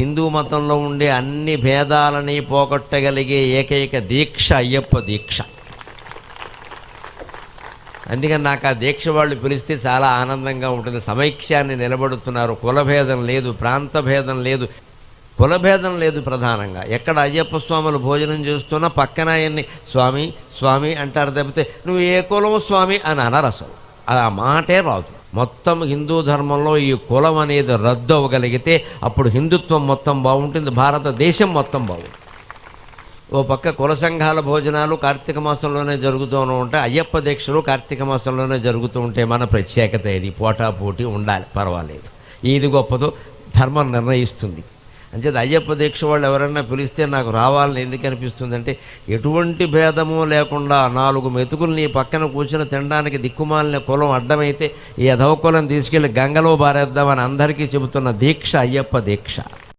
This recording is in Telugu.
హిందూ మతంలో ఉండే అన్ని భేదాలని పోగొట్టగలిగే ఏకైక దీక్ష అయ్యప్ప దీక్ష. అందుకని నాకు ఆ దీక్ష వాళ్ళు పిలిస్తే చాలా ఆనందంగా ఉంటుంది. సమైక్యాన్ని నిలబడుతున్నారు. కులభేదం లేదు, ప్రాంత భేదం లేదు, కులభేదం లేదు. ప్రధానంగా ఎక్కడ అయ్యప్ప స్వాములు భోజనం చేస్తున్నా పక్కన ఆయన్ని స్వామి స్వామి అంటారు తప్పితే నువ్వు ఏ కులం స్వామి అని అనరు. అసలు ఆ మాటే రాదు. మొత్తం హిందూ ధర్మంలో ఈ కులం అనేది రద్దు అవ్వగలిగితే అప్పుడు హిందుత్వం మొత్తం బాగుంటుంది, భారతదేశం మొత్తం బాగుంటుంది. ఓ పక్క కుల సంఘాల భోజనాలు కార్తీక మాసంలోనే జరుగుతూ ఉంటాయి, అయ్యప్ప దీక్షలు కార్తీక మాసంలోనే జరుగుతూ ఉంటాయి. మన ప్రత్యేకత ఇది. పోటాపోటీ ఉండాలి, పర్వాలేదు. ఏది గొప్పదో ధర్మం నిర్ణయిస్తుంది. అంచేది అయ్యప్ప దీక్ష వాళ్ళు ఎవరైనా పిలిస్తే నాకు రావాలని ఎందుకు అనిపిస్తుంది అంటే, ఎటువంటి భేదము లేకుండా 4 మెతుకులు నీ పక్కన కూర్చొని తినడానికి దిక్కుమాలిన కులం అడ్డమైతే ఈ అధవ కులం తీసుకెళ్ళి గంగలో బారేద్దామని అందరికీ చెబుతున్న దీక్ష అయ్యప్ప దీక్ష.